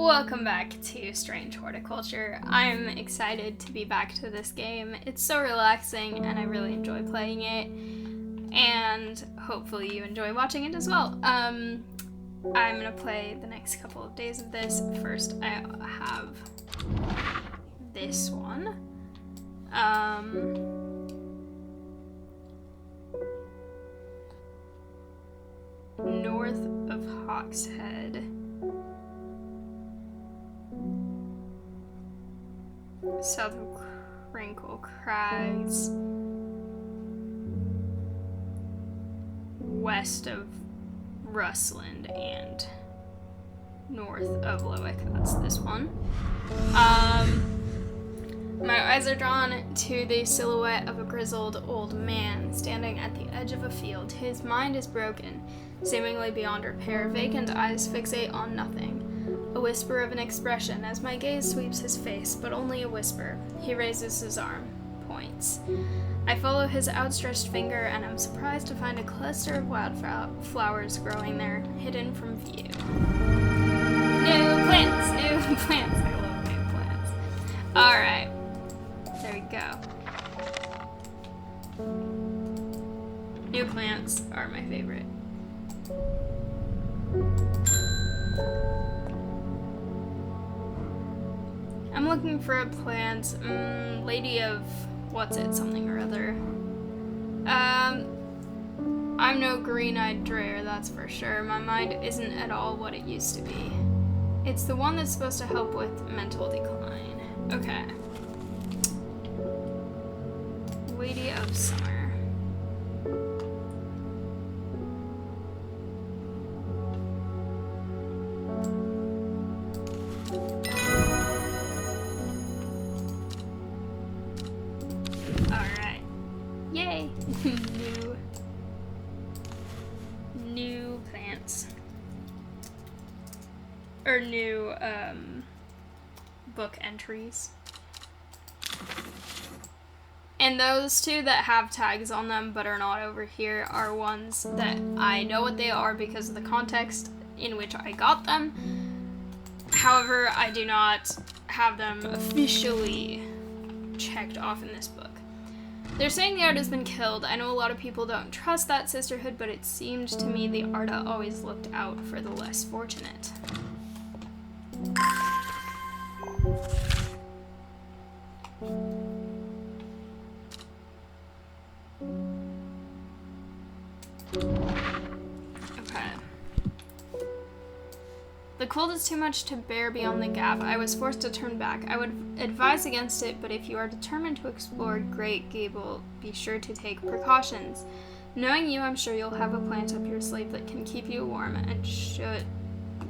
Welcome back to Strange Horticulture. I'm excited to be back to this game. It's so relaxing and I really enjoy playing it, and hopefully you enjoy watching it as well. I'm gonna play the next couple of days of this. First I have this one. North of Hawkshead. South of Crinkle Crags. West of Rustland and north of Lowick. That's this one. My eyes are drawn to the silhouette of a grizzled old man standing at the edge of a field. His mind is broken, seemingly beyond repair. Vacant eyes fixate on nothing. A whisper of an expression as my gaze sweeps his face, but only a whisper. He raises his arm, points. I follow his outstretched finger and am surprised to find a cluster of wildflowers growing there, hidden from view. New plants! New plants! I love new plants. Alright. There we go. New plants are my favorite. I'm looking for a plant, Lady of what's it, something or other. I'm no green-eyed dreyer, that's for sure. My mind isn't at all what it used to be. It's the one that's supposed to help with mental decline. Okay. Lady of Summer. Alright. Yay! New plants. Or new, book entries. And those two that have tags on them but are not over here are ones that I know what they are because of the context in which I got them. However, I do not have them officially checked off in this book. They're saying the Arda has been killed. I know a lot of people don't trust that sisterhood, but it seemed to me the Arda always looked out for the less fortunate. Okay. The cold is too much to bear beyond the gap. I was forced to turn back. I would advise against it, but if you are determined to explore Great Gable, be sure to take precautions. Knowing you, I'm sure you'll have a plant up your sleeve that can keep you warm and should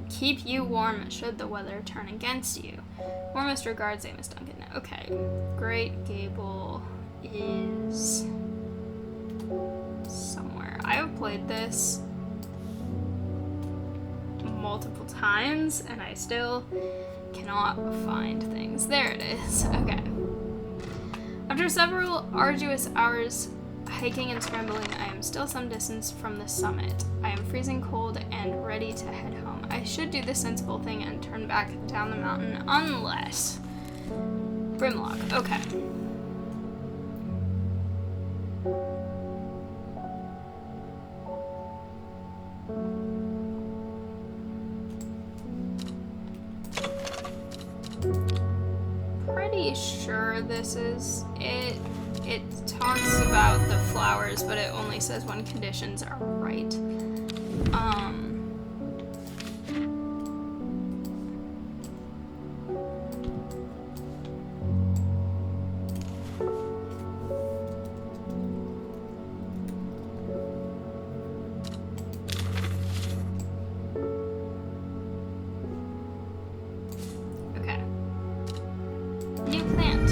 the weather turn against you. Warmest regards, Amos Duncan. Okay. Great Gable is somewhere. I have played this multiple times and I still cannot find things. There it is. Okay. After several arduous hours hiking and scrambling, I am still some distance from the summit. I am freezing cold and ready to head home. I should do the sensible thing and turn back down the mountain unless... Brimlock. Okay. Pretty sure this is it. It talks about the flowers, but it only says when conditions are right. Okay. New plant.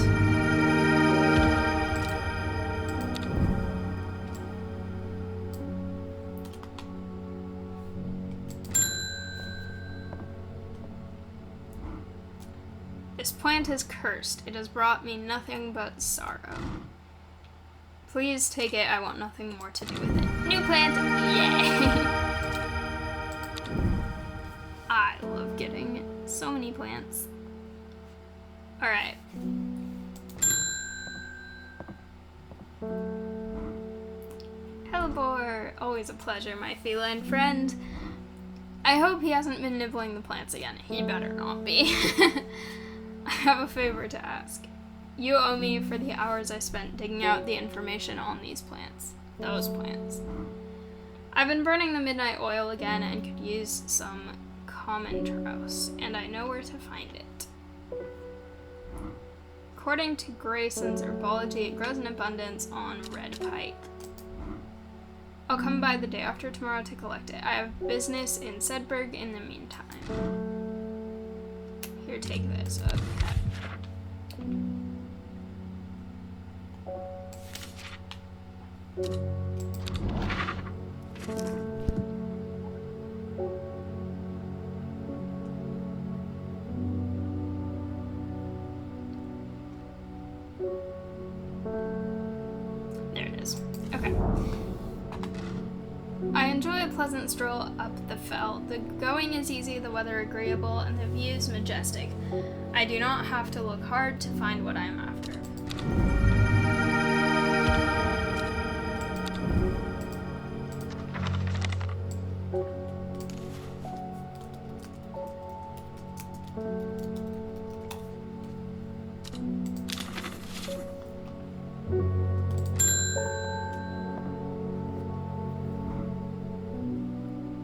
This plant is cursed. It has brought me nothing but sorrow. Please take it. I want nothing more to do with it. New plant. Yay! I love getting So many plants. Alright. Hellebore! Always a pleasure, my feline friend. I hope he hasn't been nibbling the plants again. He better not be. I have a favor to ask. You owe me for the hours I spent digging out the information on these plants. Those plants. I've been burning the midnight oil again and could use some common trouse, and I know where to find it. According to Grayson's herbology, it grows in abundance on red pike. I'll come by the day after tomorrow to collect it. I have business in Sedberg in the meantime. Here, take this. Okay. There it is. Okay. I enjoy a pleasant stroll up the fell. The going is easy, the weather agreeable, and the views majestic. I do not have to look hard to find what I am after.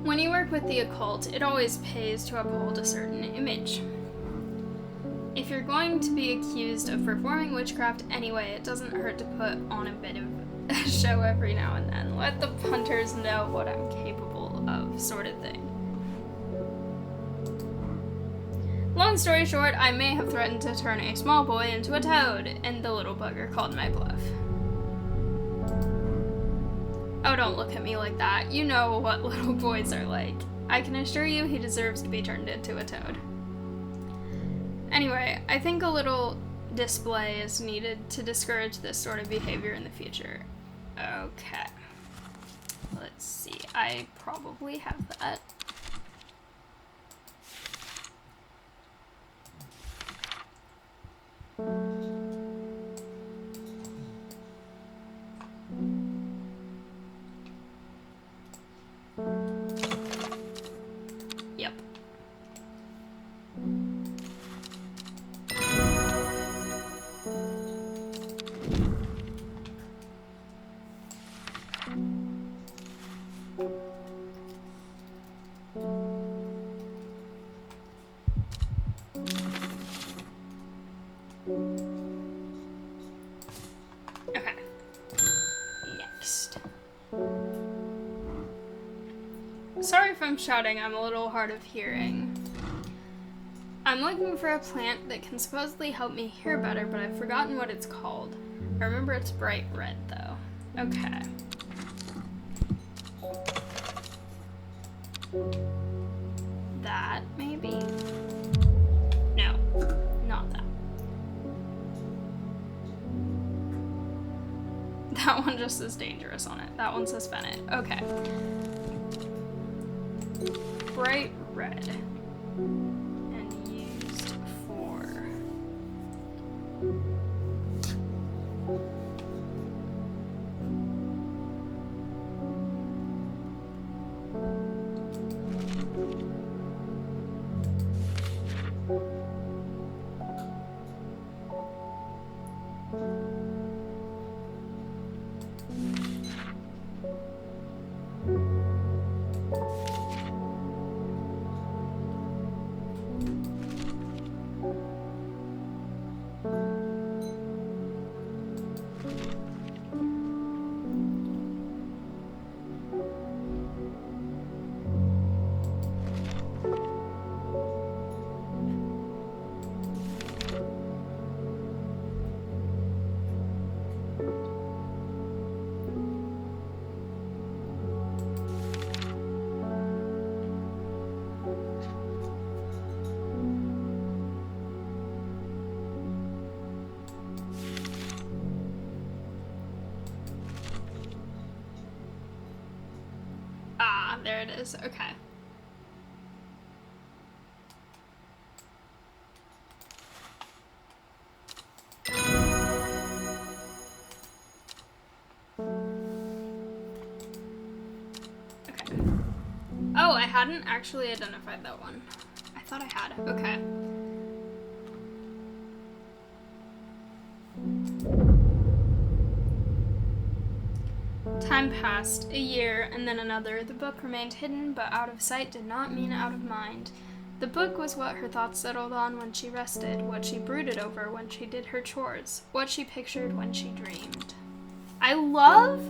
When you work with the occult, it always pays to uphold a certain image. If you're going to be accused of performing witchcraft anyway, it doesn't hurt to put on a bit of a show every now and then. Let the punters know what I'm capable of, sort of thing. Long story short, I may have threatened to turn a small boy into a toad, and the little bugger called my bluff. Oh, don't look at me like that. You know what little boys are like. I can assure you he deserves to be turned into a toad. Anyway, I think a little display is needed to discourage this sort of behavior in the future. Okay. Let's see. I probably have that. Yep. Okay. Next. Sorry if I'm shouting, I'm a little hard of hearing. I'm looking for a plant that can supposedly help me hear better, but I've forgotten what it's called. I remember it's bright red, though. Okay. That, maybe? No, not that. That one just says dangerous on it. That one says Bennett. Okay. Bright red. And used for... Ah, there it is. Okay. Oh, I hadn't actually identified that one. I thought I had. Okay. Time passed, a year, and then another. The book remained hidden, but out of sight did not mean out of mind. The book was what her thoughts settled on when she rested, what she brooded over when she did her chores, what she pictured when she dreamed. I love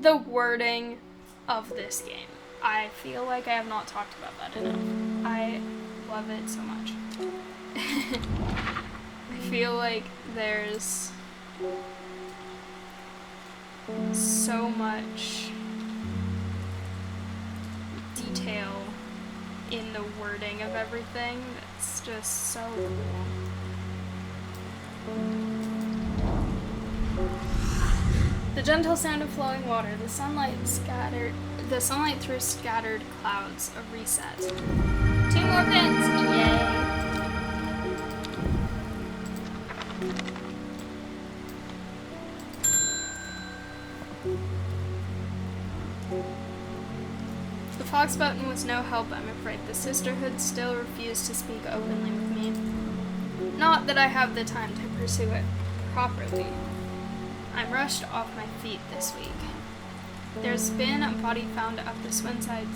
the wording of this game. I feel like I have not talked about that enough. I love it so much. I feel like there's so much detail in the wording of everything that's just so cool. The gentle sound of flowing water, the sunlight through scattered clouds, a reset. 2 more pins! Yay! The fox button was no help, I'm afraid. The sisterhood still refused to speak openly with me. Not that I have the time to pursue it properly. I'm rushed off my feet this week. There's been a body found up at the Swinside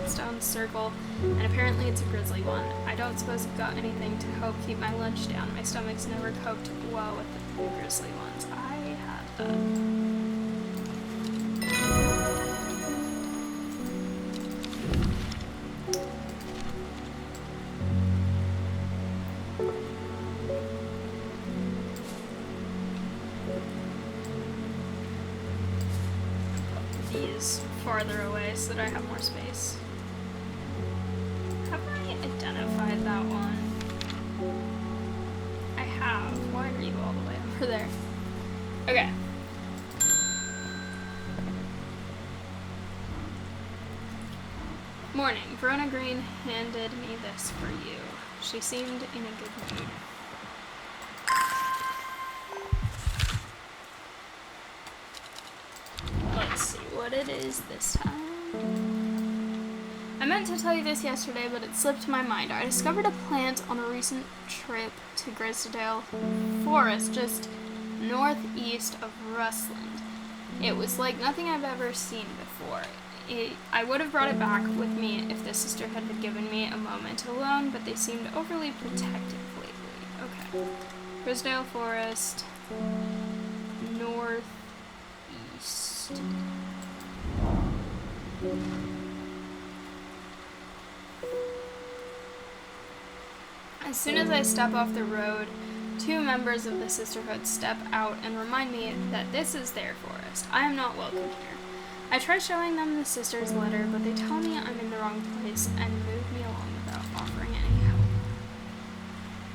Stone Circle, and apparently it's a grisly one. I don't suppose I've got anything to help keep my lunch down. My stomach's never coped well with the grisly ones. I had that. Farther away so that I have more space. Have I identified that one? I have. Why are you all the way over there? Okay. Morning. Verona Green handed me this for you. She seemed in a good mood. Let's see what it is this time. I meant to tell you this yesterday, but it slipped my mind. I discovered a plant on a recent trip to Grisdale Forest, just northeast of Rustland. It was like nothing I've ever seen before. I would have brought it back with me if the sisterhood had given me a moment alone, but they seemed overly protective lately. Okay. Grisdale Forest, northeast. As soon as I step off the road, 2 members of the sisterhood step out and remind me that this is their forest. I am not welcome here. I try showing them the sister's letter, but they tell me I'm in the wrong place and move me along without offering any help.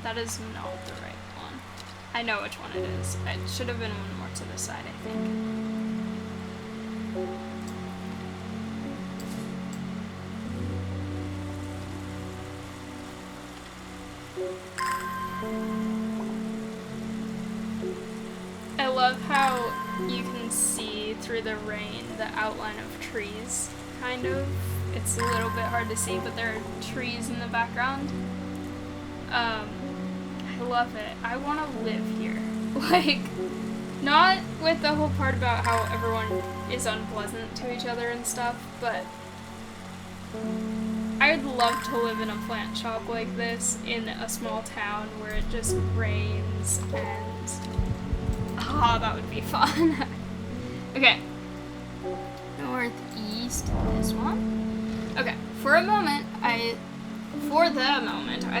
That is not the right one. I know which one it is. It should have been one more to the side, I think. I love how you can see through the rain the outline of trees, kind of. It's a little bit hard to see, but there are trees in the background. I love it. I want to live here. Like, not with the whole part about how everyone is unpleasant to each other and stuff, but I would love to live in a plant shop like this in a small town where it just rains and that would be fun. Okay. Northeast, this one. Okay, for the moment, I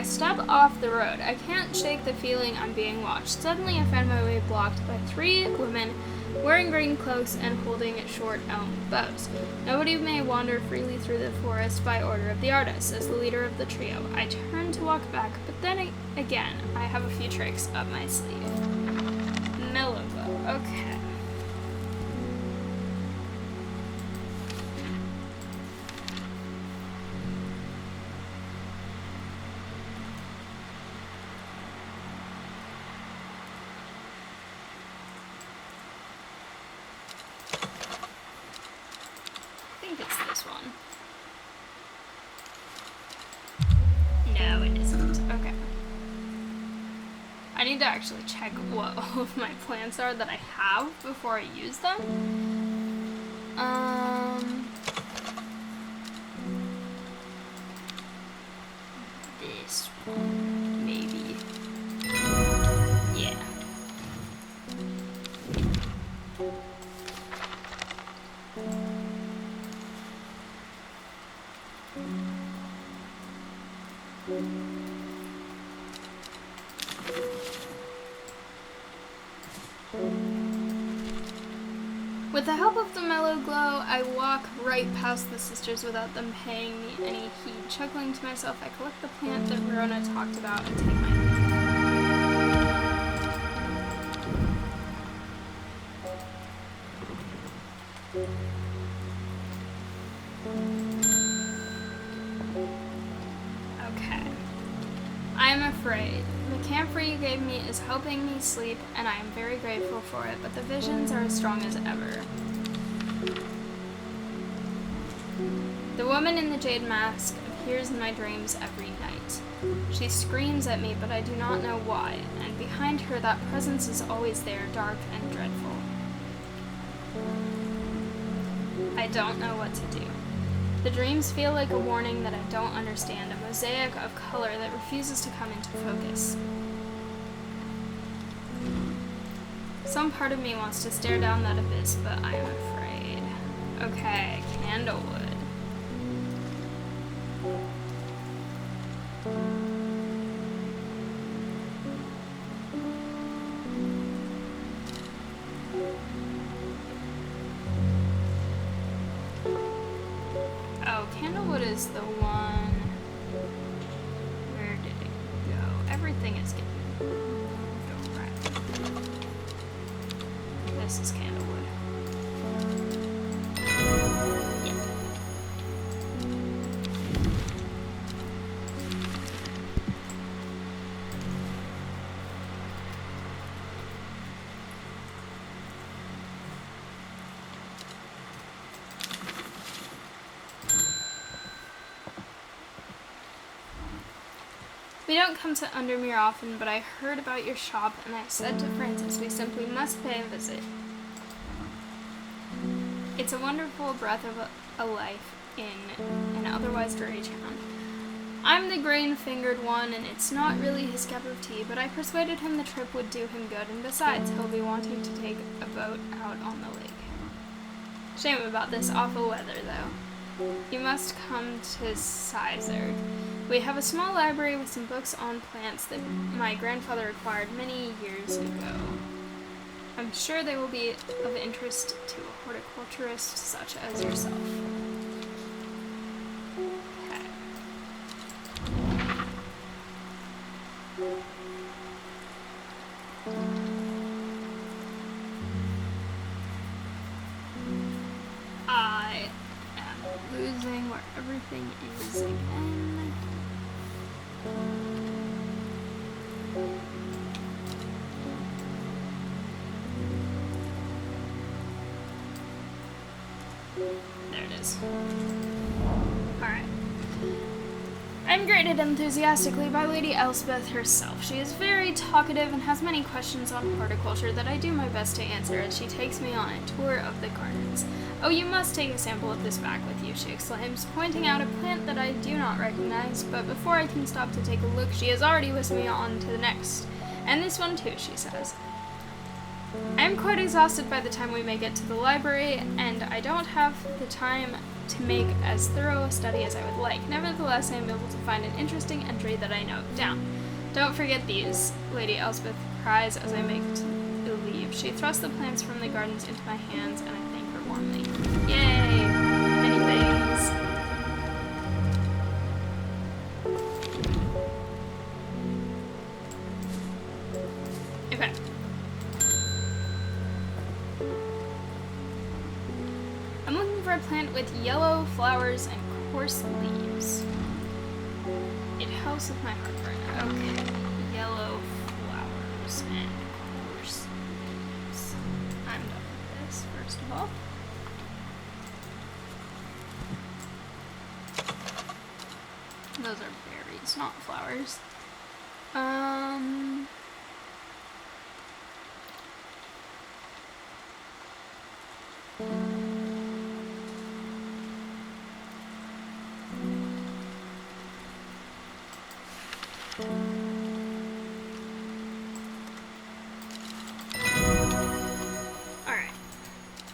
step off the road. I can't shake the feeling I'm being watched. Suddenly, I find my way blocked by 3 women wearing green cloaks and holding short elm bows. Nobody may wander freely through the forest by order of the artist, as the leader of the trio. I turn to walk back, but then again, I have a few tricks up my sleeve. Millivo, okay. I think it's this this one. No, it isn't. Okay. I need to actually check what all of my plants are that I have before I use them. This one, maybe. Yeah. With the help of the mellow glow, I walk right past the sisters without them paying me any heed. Chuckling to myself, I collect the plant that Verona talked about and take my leave. Okay. I am afraid. The camphor you gave me is helping me sleep, and I am very grateful for it, but the visions are as strong as ever. The woman in the jade mask appears in my dreams every night. She screams at me, but I do not know why, and behind her that presence is always there, dark and dreadful. I don't know what to do. The dreams feel like a warning that I don't understand, a mosaic of color that refuses to come into focus. Some part of me wants to stare down that abyss, but I am afraid. Okay, candlewood. Candlewood is the one. Where did it go? Everything is getting moved around. This is Candlewood. Yeah. We don't come to Undermere often, but I heard about your shop, and I said to Francis we simply must pay a visit. It's a wonderful breath of a life in an otherwise dreary town. I'm the grain-fingered one, and it's not really his cup of tea, but I persuaded him the trip would do him good, and besides, he'll be wanting to take a boat out on the lake. Shame about this awful weather, though. You must come to Sizerd. We have a small library with some books on plants that my grandfather acquired many years ago. I'm sure they will be of interest to a horticulturist such as yourself. Okay. I am losing where everything is again. There it is. Alright. I'm greeted enthusiastically by Lady Elspeth herself. She is very talkative and has many questions on horticulture that I do my best to answer as she takes me on a tour of the gardens. Oh, you must take a sample of this back with you, she exclaims, pointing out a plant that I do not recognize, but before I can stop to take a look, she has already whisked me on to the next. And this one too, she says. I am quite exhausted by the time we make it to the library, and I don't have the time to make as thorough a study as I would like. Nevertheless, I am able to find an interesting entry that I note down. Don't forget these, Lady Elspeth cries as I make to leave. She thrusts the plants from the gardens into my hands, and I thank her warmly. Yay! Many things. Okay. I'm looking for a plant with yellow flowers and coarse leaves. It helps with my heartburn. Okay. Yellow flowers and coarse leaves. I'm done with this, first of all. It's not flowers. Alright.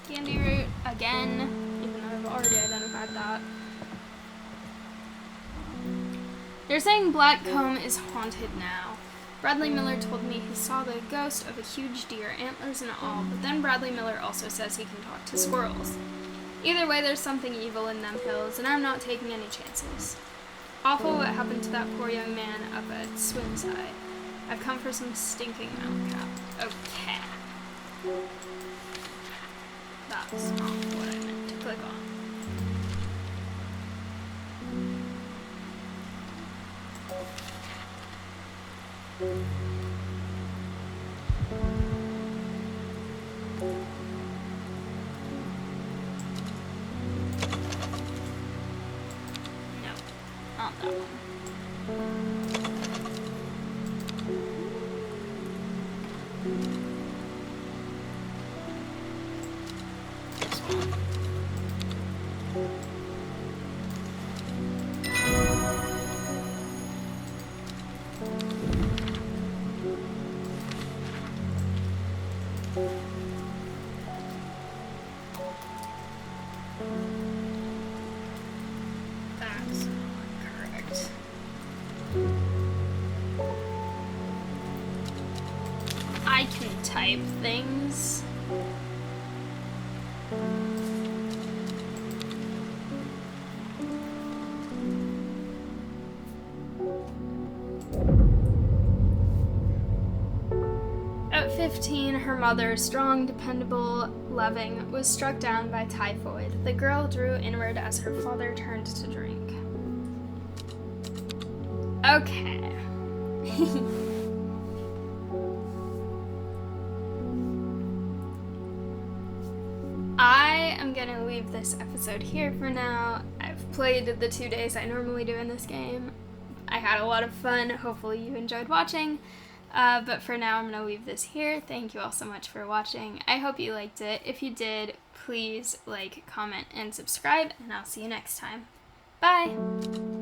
Candy root again, even though I've already identified that. They're saying Black Comb is haunted now. Bradley Miller told me he saw the ghost of a huge deer, antlers and all, but then Bradley Miller also says he can talk to squirrels. Either way, there's something evil in them hills, and I'm not taking any chances. Awful what happened to that poor young man up at Swinside. I've come for some stinking mount cap. Okay. That's not what I meant to click on. No, not that one. This one. That's not correct. I can type things. At 15, her mother, strong, dependable, loving, was struck down by typhoid. The girl drew inward as her father turned to drink. Okay. I am gonna leave this episode here for now. I've played the 2 days I normally do in this game. I had a lot of fun. Hopefully you enjoyed watching. But for now, I'm going to leave this here. Thank you all so much for watching. I hope you liked it. If you did, please like, comment, and subscribe, and I'll see you next time. Bye!